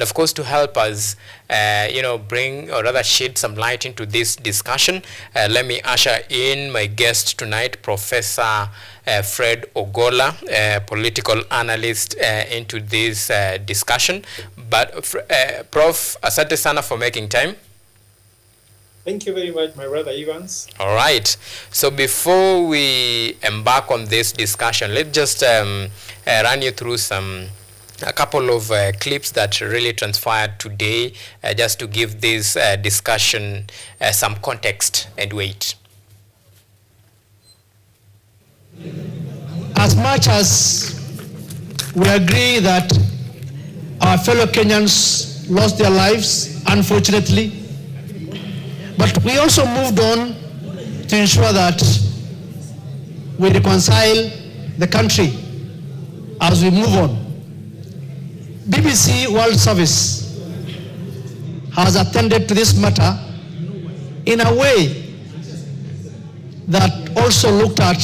Of course, to help us, bring or rather shed some light into this discussion, let me usher in my guest tonight, Professor Fred Ogola, political analyst, into this discussion. But Prof, asante sana for making time. Thank you very much, my brother Evans. All right. So before we embark on this discussion, let's just run you through a couple of clips that really transpired today, just to give this discussion some context and weight. As much as we agree that our fellow Kenyans lost their lives, unfortunately, but we also moved on to ensure that we reconcile the country as we move on. BBC World Service has attended to this matter in a way that also looked at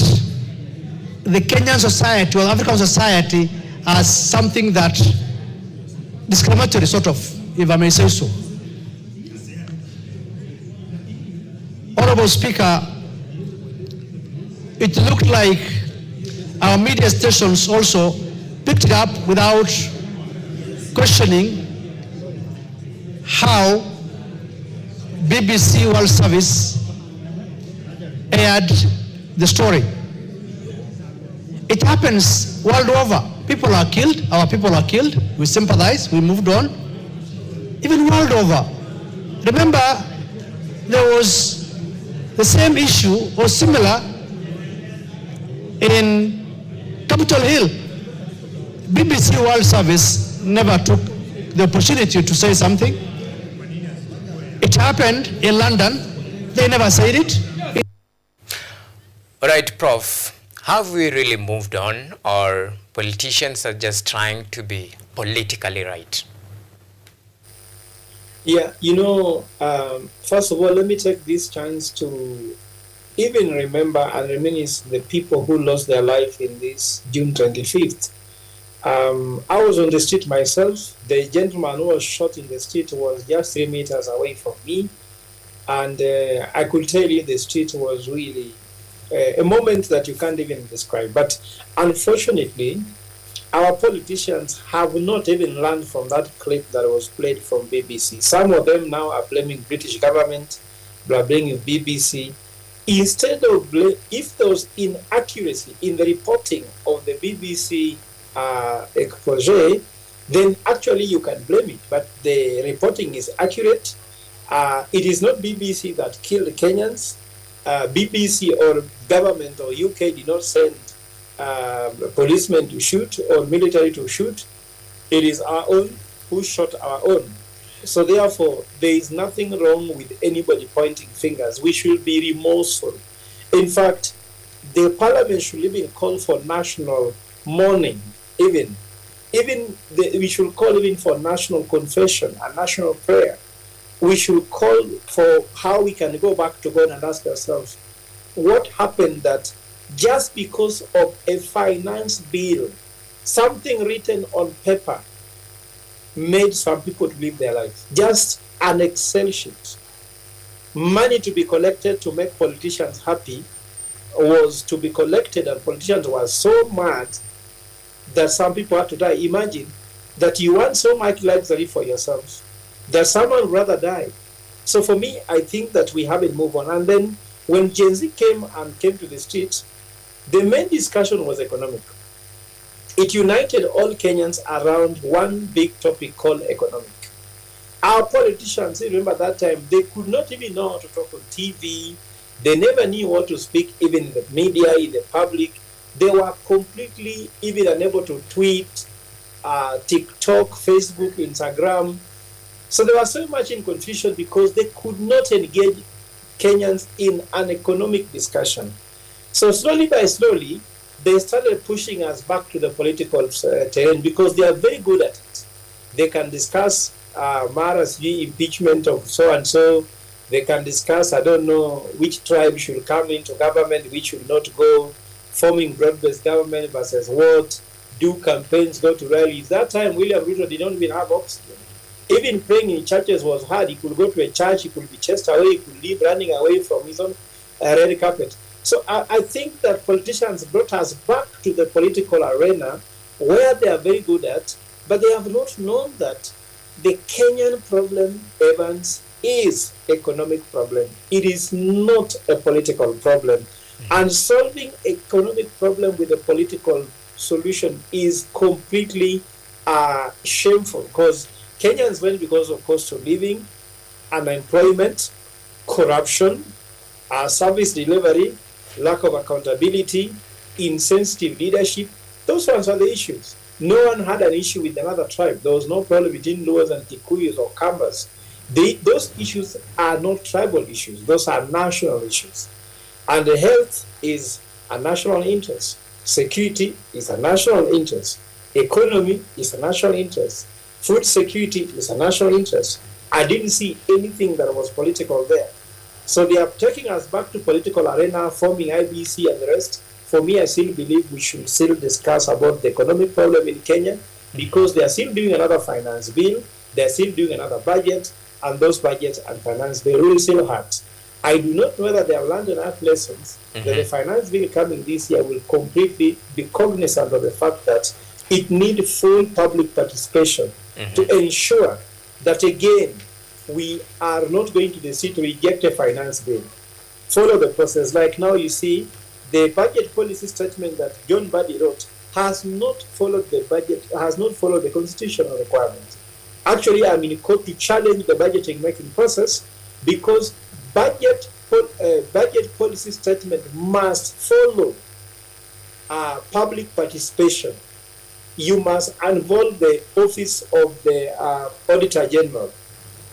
the Kenyan society or African society as something that discriminatory, sort of, if I may say so. Honorable Speaker, it looked like our media stations also picked it up without questioning how BBC World Service aired the story. It happens world over. People are killed, our people are killed, we sympathize, we moved on. Even world over. Remember, there was the same issue or similar in Capitol Hill. BBC World Service never took the opportunity to say something. It happened in London, they never said it. All right, Prof, have we really moved on, or politicians are just trying to be politically right? Yeah, first of all, let me take this chance to even remember and reminisce the people who lost their life in this June 25th. I was on the street myself. The gentleman who was shot in the street was just 3 meters away from me. And I could tell you the street was really a moment that you can't even describe. But unfortunately, our politicians have not even learned from that clip that was played from BBC. Some of them now are blaming British government, blaming BBC. Instead of if there was inaccuracy in the reporting of the BBC expose, then actually you can blame it. But the reporting is accurate. It is not BBC that killed Kenyans. BBC or government or UK did not send policemen to shoot or military to shoot. It is our own who shot our own. So therefore, there is nothing wrong with anybody pointing fingers. We should be remorseful. In fact, the parliament should even call for national mourning. We should call even for national confession and national prayer. We should call for how we can go back to God and ask ourselves, what happened that just because of a finance bill, something written on paper, made some people to live their life? Just an Excel sheet. Money to be collected to make politicians happy was to be collected, and politicians were so mad that some people had to die. Imagine that you want so much luxury for yourself that someone would rather die. So for me, I think that we haven't moved on. And then when Gen Z came to the streets, the main discussion was economic. It united all Kenyans around one big topic called economic. Our politicians, remember that time, they could not even know how to talk on TV. They never knew how to speak even in the media, in the public. They were completely even unable to tweet, TikTok, Facebook, Instagram. So they were so much in confusion because they could not engage Kenyans in an economic discussion. So slowly by slowly, they started pushing us back to the political terrain because they are very good at it. They can discuss matters, the impeachment of so-and-so. They can discuss, I don't know, which tribe should come into government, which should not go, forming broad-based government versus what, do campaigns, go to rallies. That time, William Ruto did not even have oxygen. Even praying in churches was hard. He could go to a church, he could be chased away, he could leave running away from his own red carpet. So I think that politicians brought us back to the political arena where they are very good at, but they have not known that the Kenyan problem, Evans, is economic problem. It is not a political problem. And solving economic problem with a political solution is completely shameful, because Kenyans went because of cost of living, unemployment, corruption, service delivery, lack of accountability, insensitive leadership. Those ones are the issues. No one had an issue with another tribe. There was no problem between Luos and Kikuyus or Kambas. Those issues are not tribal issues. Those are national issues. And the health is a national interest. Security is a national interest. Economy is a national interest. Food security is a national interest. I didn't see anything that was political there. So they are taking us back to political arena, forming IBC and the rest. For me, I still believe we should still discuss about the economic problem in Kenya, because they are still doing another finance bill, they are still doing another budget, and those budgets and finance bill will still hurt. I do not know whether they have learned enough lessons that the finance bill coming this year will completely be cognizant of the fact that it needs full public participation to ensure that, again, we are not going to the city to reject a finance bill. Follow the process. Like now, you see, the budget policy statement that John Buddy wrote has not followed the budget, has not followed the constitutional requirements. Actually, I'm in court to challenge the budgeting making process, because budget policy statement must follow public participation. You must involve the office of the Auditor General.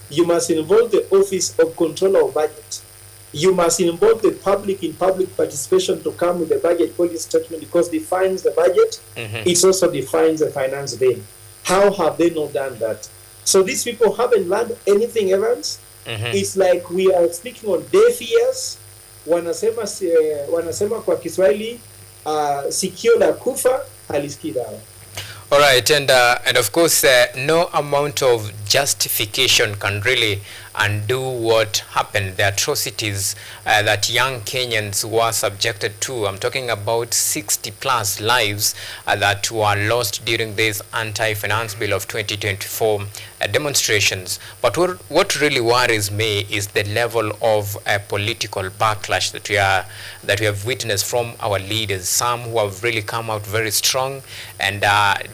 You must involve the office of Controller of Budget. You must involve the public in public participation to come with the budget policy statement, because it defines the budget. It also defines the finance bill. How have they not done that? So these people haven't learned anything, Evans. It's like we are speaking on deaf ears. Wanasema kwa Kiswahili, sikio la kufa halisikii dawa. All right, and of course, no amount of justification can really undo what happened, the atrocities that young Kenyans were subjected to. I'm talking about 60 plus lives that were lost during this anti-finance bill of 2024 demonstrations. But what really worries me is the level of political backlash that we have witnessed from our leaders. Some who have really come out very strong and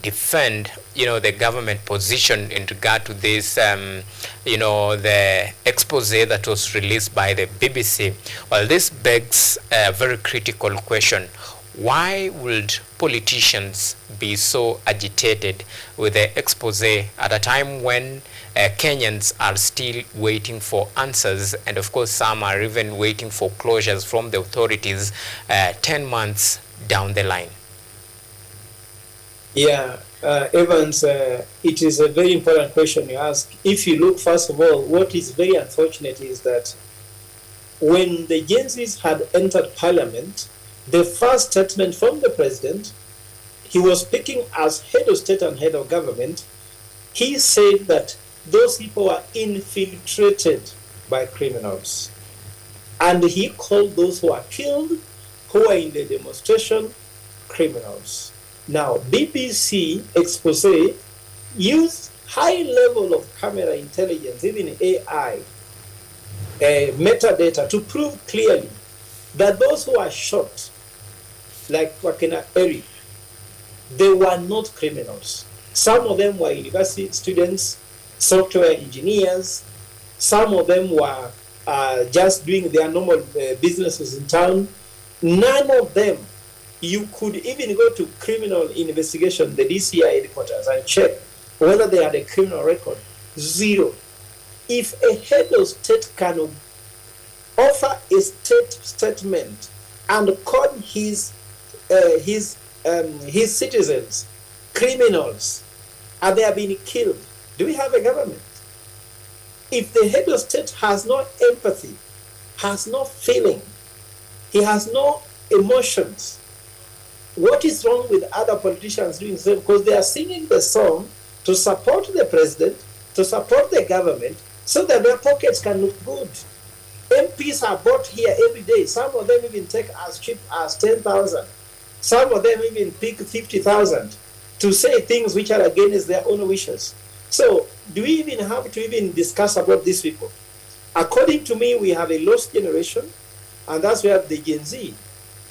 defend, the government position in regard to this, the expose that was released by the BBC. Well, this begs a very critical question. Why would politicians be so agitated with the expose at a time when Kenyans are still waiting for answers, and of course some are even waiting for closures from the authorities 10 months down the line? Yeah, Evans, it is a very important question you ask. If you look, first of all, what is very unfortunate is that when the Gen Zs had entered parliament, the first statement from the president, he was speaking as head of state and head of government. He said that those people were infiltrated by criminals. And he called those who are killed, who are in the demonstration, criminals. Now, BBC expose used high level of camera intelligence, even AI, metadata, to prove clearly that those who are shot, like Wakena Eric, they were not criminals. Some of them were university students, software engineers. Some of them were just doing their normal businesses in town. None of them, you could even go to criminal investigation, the DCI headquarters, and check whether they had a criminal record. Zero. If a head of state can offer a statement and call his citizens criminals, and they are being killed, do we have a government? If the head of state has no empathy, has no feeling, he has no emotions, what is wrong with other politicians doing the same? Because they are singing the song to support the president, to support the government so that their pockets can look good. MPs are bought here every day. Some of them even take as cheap as 10,000. Some of them even pick 50,000 to say things which are against their own wishes. So do we even have to even discuss about these people? According to me, we have a lost generation, and that's where the Gen Z.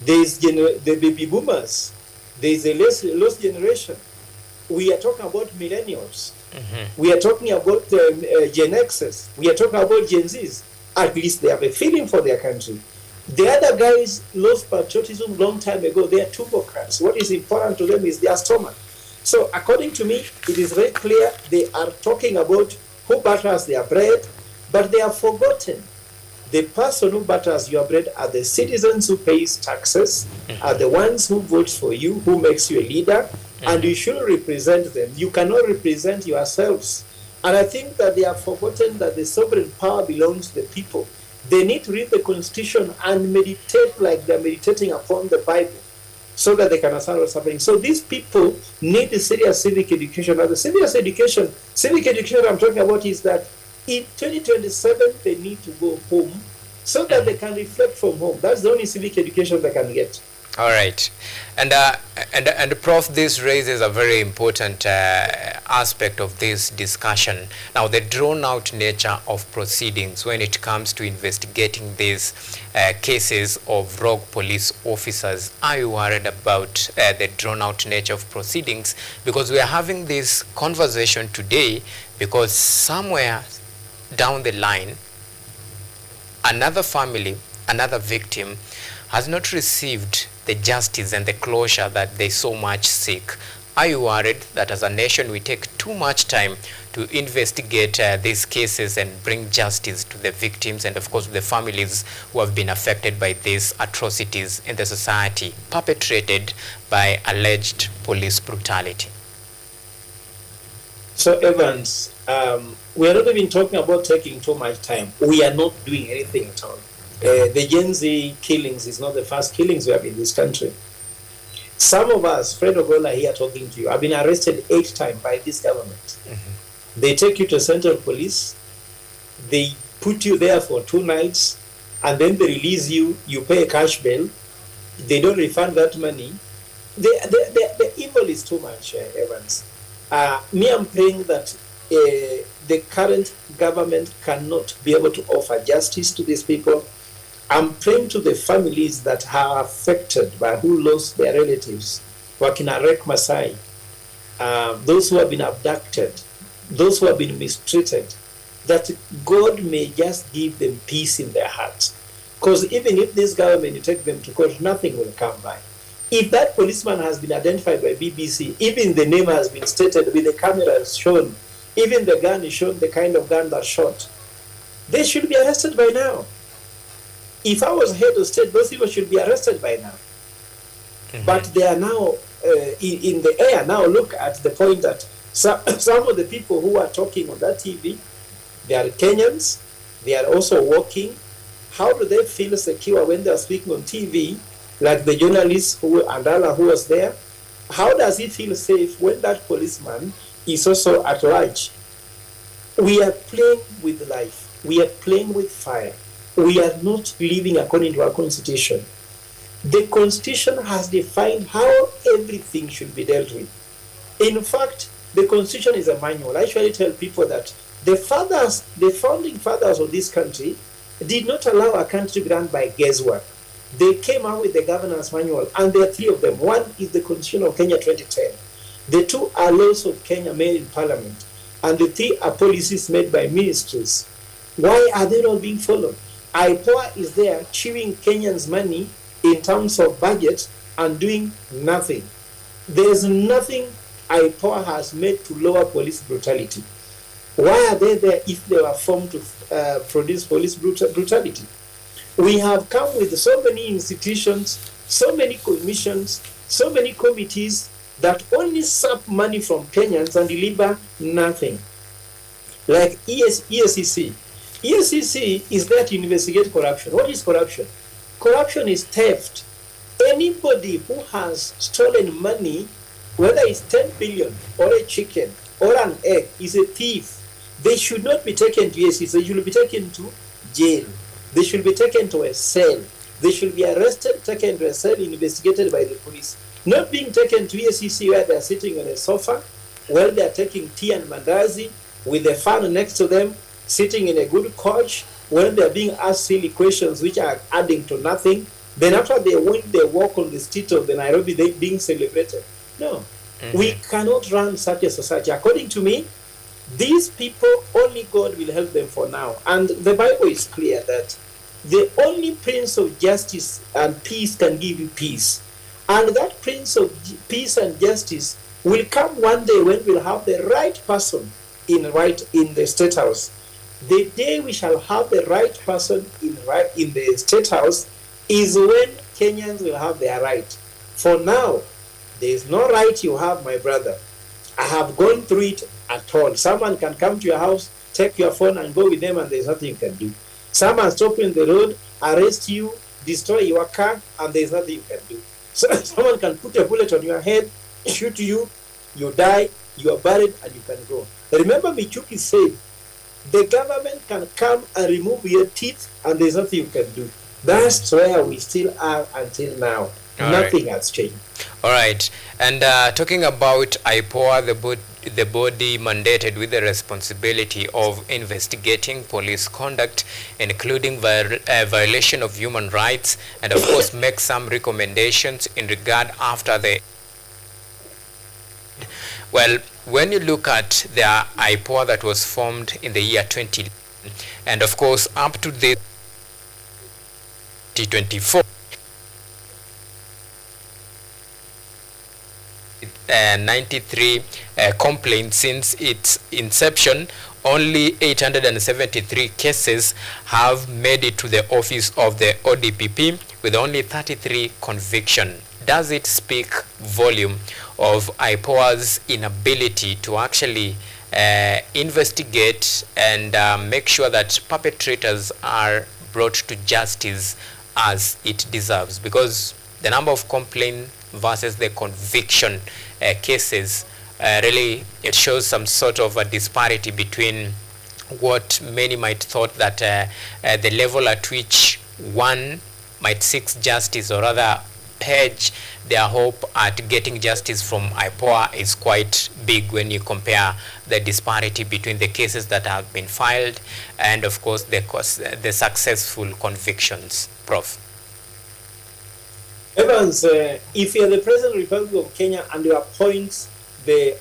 There's the baby boomers. There's a lost generation. We are talking about millennials. Mm-hmm. We are talking about Gen Xs. We are talking about Gen Zs. At least they have a feeling for their country. The other guys lost patriotism long time ago. They are turbocrats. What is important to them is their stomach. So according to me, it is very clear they are talking about who butters their bread, but they have forgotten the person who butters your bread are the citizens who pays taxes, are the ones who votes for you, who makes you a leader, and you should represent them. You cannot represent yourselves. And I think that they have forgotten that the sovereign power belongs to the people. They need to read the Constitution and meditate like they're meditating upon the Bible so that they can understand what's happening. So these people need a serious civic education. Now the civic education I'm talking about is that in 2027, they need to go home so that they can reflect from home. That's the only civic education they can get. All right. And Prof, this raises a very important aspect of this discussion. Now, the drawn-out nature of proceedings when it comes to investigating these cases of rogue police officers. Are you worried about the drawn-out nature of proceedings? Because we are having this conversation today because somewhere down the line, another family, another victim has not received the justice and the closure that they so much seek. Are you worried that as a nation we take too much time to investigate these cases and bring justice to the victims and of course the families who have been affected by these atrocities in the society perpetrated by alleged police brutality? So Evans, we are not even talking about taking too much time. We are not doing anything at all. The Gen Z killings is not the first killings we have in this country. Some of us, Fred Ogola here talking to you, have been arrested 8 times by this government. Mm-hmm. They take you to Central Police, they put you there for 2 nights, and then they release you, you pay a cash bail, they don't refund that money. The evil is too much, Evans. Me, I'm praying that the current government cannot be able to offer justice to these people. I'm praying to the families that are affected by who lost their relatives, Wakina Rek Masai, those who have been abducted, those who have been mistreated, that God may just give them peace in their hearts. Because even if this government, you take them to court, nothing will come by. If that policeman has been identified by BBC, even the name has been stated with the cameras shown, even the gun is shown, the kind of gun that shot, they should be arrested by now. If I was head of state, those people should be arrested by now. Mm-hmm. But they are now in the air. Now look at the point that some of the people who are talking on that TV, they are Kenyans, they are also working. How do they feel secure when they are speaking on TV, like the journalist Andala who was there? How does he feel safe when that policeman is also at large? We are playing with life. We are playing with fire. We are not living according to our constitution. The constitution has defined how everything should be dealt with. In fact, the constitution is a manual. I usually tell people that the founding fathers of this country did not allow a country to be run by guesswork. They came out with the governance manual, and there are 3 of them. One is the Constitution of Kenya 2010. The 2 are laws of Kenya made in Parliament, and the 3 are policies made by ministries. Why are they not being followed? IPOA is there chewing Kenyans' money in terms of budget and doing nothing. There's nothing IPOA has made to lower police brutality. Why are they there if they were formed to produce police brutality? We have come with so many institutions, so many commissions, so many committees that only suck money from Kenyans and deliver nothing. Like EACC. EACC is there to investigate corruption. What is corruption? Corruption is theft. Anybody who has stolen money, whether it's 10 billion or a chicken or an egg, is a thief. they should not be taken to EACC. They should be taken to jail. They should be taken to a cell. They should be arrested, taken to a cell, investigated by the police. Not being taken to EACC where they are sitting on a sofa, while they are taking tea and mandazi, with a fan next to them, sitting in a good couch, when they are being asked silly questions which are adding to nothing. Then after they win, they walk on the street of the Nairobi, they being celebrated. No, we cannot run such a society. According to me, these people, only God will help them for now. And the Bible is clear that the only Prince of Justice and Peace can give you peace. And that Prince of Peace and Justice will come one day when we'll have the right person in the State House. The day we shall have the right person in the State House is when Kenyans will have their right. For now, there is no right you have, my brother. I have gone through it at all. Someone can come to your house, take your phone and go with them, and there's nothing you can do. Someone stop you in the road, arrest you, destroy your car, and there's nothing you can do. So someone can put a bullet on your head, shoot you, you die, you are buried, and you can go. Remember Michuki said, the government can come and remove your teeth, and there's nothing you can do. That's where we still are until now. Nothing has changed. All right. And talking about IPOA, the body mandated with the responsibility of investigating police conduct, including violation of human rights, and of course make some recommendations in regard after the... Well, when you look at the IPOA that was formed in the year 2011, and of course up to the 2024, 93 complaints since its inception. Only 873 cases have made it to the office of the ODPP, with only 33 convictions. Does it speak volume of IPOA's inability to actually investigate and make sure that perpetrators are brought to justice as it deserves? Because the number of complaints versus the conviction cases, really it shows some sort of a disparity between what many might thought that the level at which one might seek justice, or rather pledge their hope at getting justice from IPOA, is quite big when you compare the disparity between the cases that have been filed and of course the successful convictions. Prof. Evans, if you're the President of the Republic of Kenya and you appoint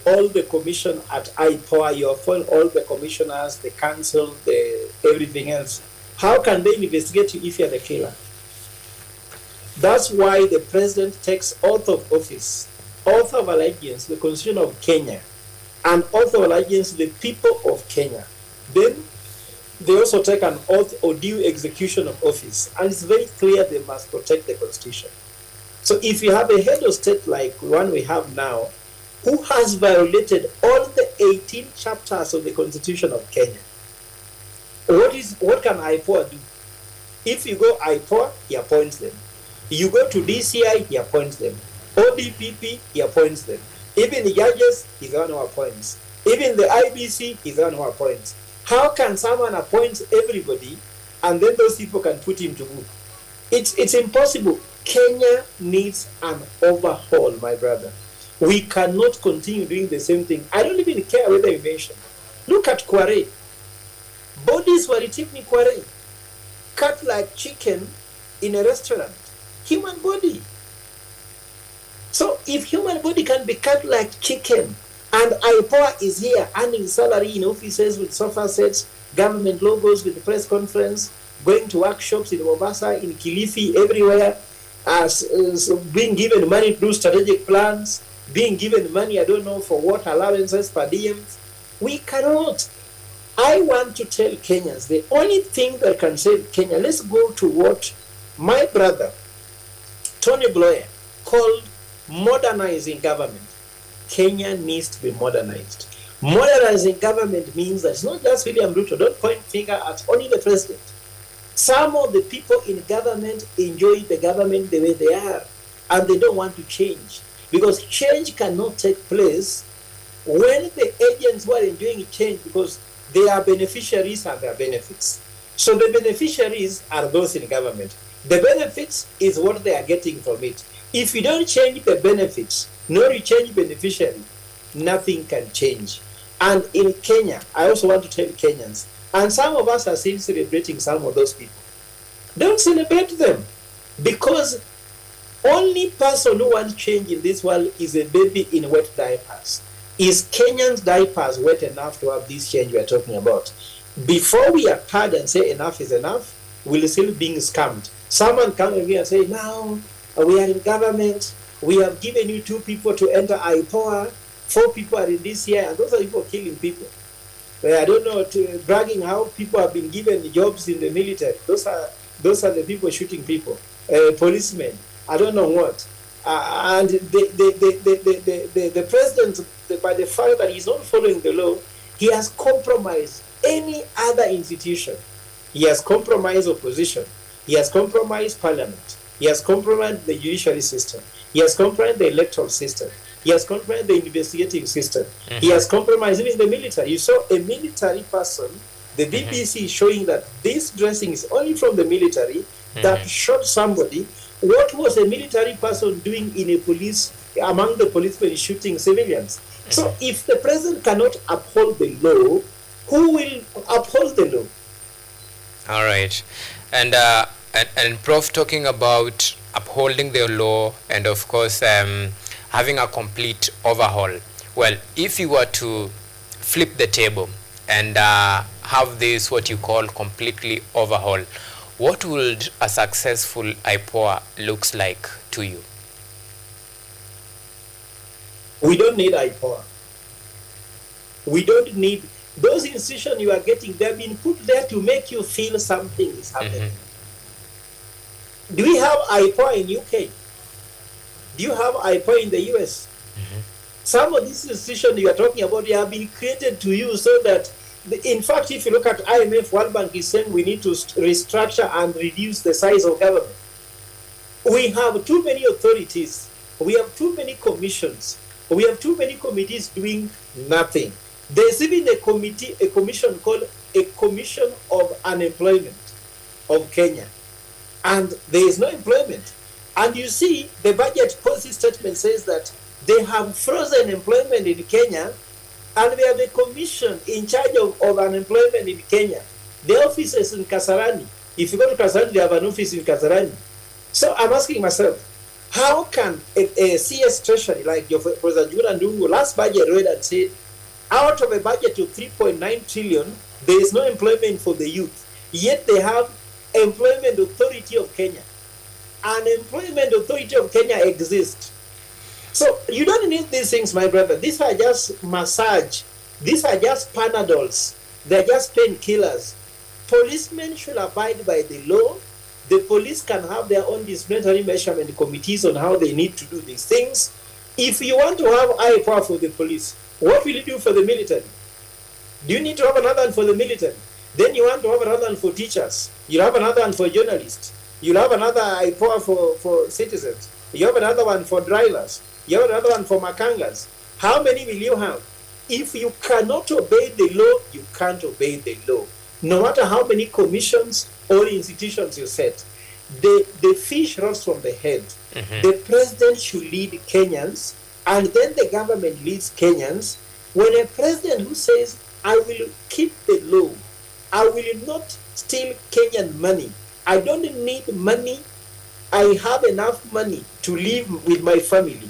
all the commission at IPOA, you appoint all the commissioners, the council, everything else, how can they investigate you if you're the killer? That's why the President takes oath of office, oath of allegiance, the Constitution of Kenya, and oath of allegiance to the people of Kenya. Then they also take an oath or due execution of office, and it's very clear they must protect the Constitution. So if you have a head of state like one we have now, who has violated all the 18 chapters of the Constitution of Kenya, what can IPOA do? If you go IPOA, he appoints them. You go to DCI, he appoints them. ODPP, he appoints them. Even the judges, he's the one who appoints. Even the IBC, he's the one who appoints. How can someone appoint everybody and then those people can put him to book? It's impossible. Kenya needs an overhaul, my brother. We cannot continue doing the same thing. I don't even care whether you mention. Look at Kware. Bodies were retrieved in Kware, cut like chicken in a restaurant. Human body. So if human body can be cut like chicken, and IPOA is here earning salary in offices with sofa sets, government logos with the press conference, going to workshops in Mombasa, in Kilifi, everywhere, being given money to do strategic plans, being given money, I don't know for what, allowances, per diems. We cannot. I want to tell Kenyans, the only thing that can save Kenya, let's go to what my brother, Tony Blair, called modernizing government. Kenya needs to be modernized. Modernizing government means that it's not just William Ruto. Don't point finger at only the president. Some of the people in government enjoy the government the way they are, and they don't want to change. Because change cannot take place when the agents who are enjoying change, because There are beneficiaries and there are benefits. So the beneficiaries are those in government. The benefits is what they are getting from it. If you don't change the benefits, nor you change beneficiary, nothing can change. And in Kenya, I also want to tell Kenyans, and some of us are still celebrating some of those people. Don't celebrate them, because only person who wants change in this world is a baby in wet diapers. Is Kenyans' diapers wet enough to have this change we are talking about? Before we are tired and say enough is enough, we're still being scammed. Someone come here and say, now we are in government, we have given you 2 people to enter IPOA, 4 people are in this year, and those are people killing people. I don't know, bragging how people have been given jobs in the military. Those are the people shooting people, policemen. I don't know what. And the president, by the fact that he's not following the law, he has compromised any other institution. He has compromised opposition. He has compromised parliament. He has compromised the judiciary system. He has compromised the electoral system. He has compromised the investigative system. Mm-hmm. He has compromised even the military. You saw a military person, the BBC is showing that this dressing is only from the military that shot somebody. What was a military person doing in a police, among the policemen shooting civilians? So if the president cannot uphold the law, who will uphold the law? All right. And Prof, talking about upholding the law and of course having a complete overhaul. Well, if you were to flip the table and have this what you call completely overhaul, what would a successful IPOA looks like to you? We don't need IPOA. We don't need those institutions you are getting. They've been put there to make you feel something is happening. Do we have IPOA in UK? Do you have IPOA in the US? Some of these institutions you are talking about, they have been created to you so that, in fact, if you look at IMF, World Bank is saying we need to restructure and reduce the size of government. We have too many authorities. We have too many commissions. We have too many committees doing nothing. There's even a commission called a Commission of Unemployment of Kenya. And there is no employment. And you see, the budget policy statement says that they have frozen employment in Kenya, and we have a commission in charge of unemployment in Kenya. The office is in Kasarani. If you go to Kasarani, they have an office in Kasarani. So I'm asking myself, how can a CS Treasury like your President Jura Ndungu last budget read and said, out of a budget of 3.9 trillion, there is no employment for the youth. Yet they have Employment Authority of Kenya. Unemployment Authority of Kenya exists. So you don't need these things, my brother. These are just massage. These are just Panadols. They're just painkillers. Policemen should abide by the law. The police can have their own disciplinary measurement committees on how they need to do these things. If you want to have high power for the police, what will you do for the military? Do you need to have another one for the military? Then you want to have another one for teachers. You have another one for journalists. You'll have another IPOA for citizens. You have another one for drivers. You have another one for makangas. How many will you have? If you cannot obey the law, you can't obey the law. No matter how many commissions or institutions you set, the fish rots from the head. The president should lead Kenyans, and then the government leads Kenyans. When a president who says, I will keep the law, I will not steal Kenyan money, I don't need money, I have enough money to live with my family.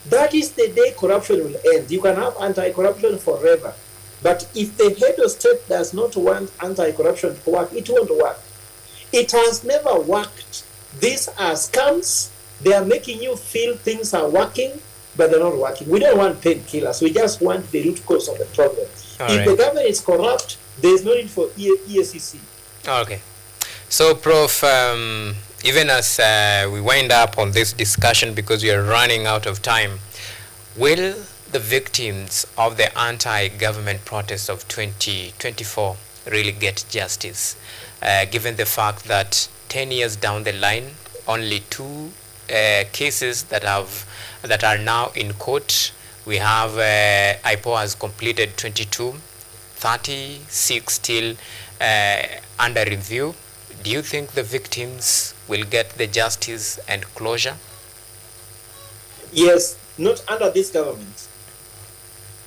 That is the day corruption will end. You can have anti-corruption forever. But if the head of state does not want anti-corruption to work, it won't work. It has never worked. These are scams. They are making you feel things are working, but they're not working. We don't want painkillers. We just want the root cause of the problem. If the government is corrupt, there is no need for EACC. Okay. So, Prof, even as we wind up on this discussion, because we are running out of time, will the victims of the anti-government protests of 2024 really get justice, given the fact that 10 years down the line, only 2 cases that are now in court? We have IPOA has completed 22, 36 still under review. Do you think the victims will get the justice and closure? Yes, not under this government.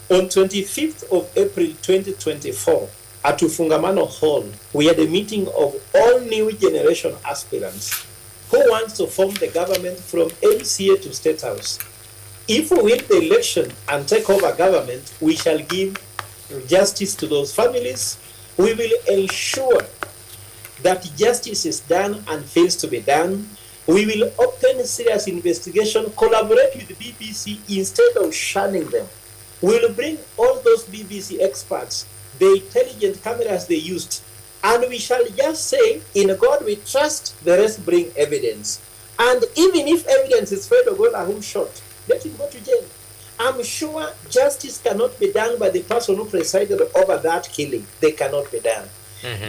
On 25th of April 2024, at Ufungamano Hall, we had a meeting of all new generation aspirants who wants to form the government from MCA to State House. If we win the election and take over government, we shall give justice to those families. We will ensure that justice is done and fails to be done. We will open serious investigation, collaborate with the BBC instead of shunning them. We will bring all those BBC experts, the intelligent cameras they used, and we shall just say, in God we trust, the rest bring evidence. And even if evidence is Fred Ogola who shot, let him go to jail. I'm sure justice cannot be done by the person who presided over that killing. They cannot be done.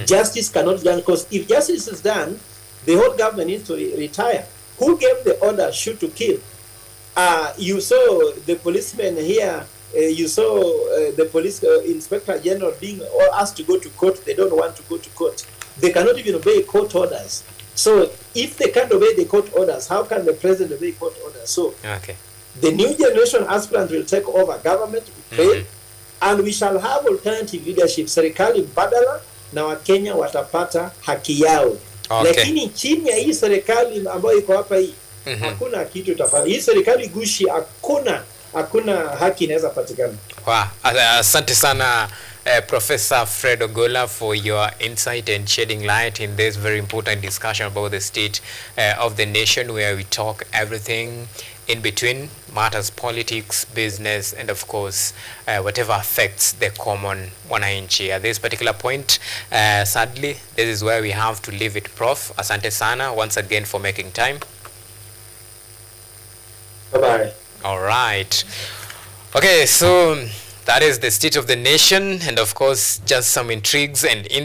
Justice cannot be done, because if justice is done, the whole government needs to retire. Who gave the order shoot to kill? You saw the policemen here, you saw the police inspector general being asked to go to court. They don't want to go to court. They cannot even obey court orders. So if they can't obey the court orders, how can the president obey court orders? So the new generation aspirant will take over government, and we shall have alternative leadership. Serikali mbadala na Wakenya watapata haki yao. Lakini chini ya hii serikali ambayo iko hapa hii, hakuna kitu itafanya. Hii serikali gushi, hakuna haki inaweza patikana. Asante sana Professor Fred Ogola for your insight and shedding light in this very important discussion about the state of the nation, where we talk everything in between, matters, politics, business, and of course whatever affects the common wananchi. At this particular point, sadly, this is where we have to leave it. Prof, asante sana once again for making time. Bye-bye. All right. Okay, so that is the state of the nation, and of course just some intrigues and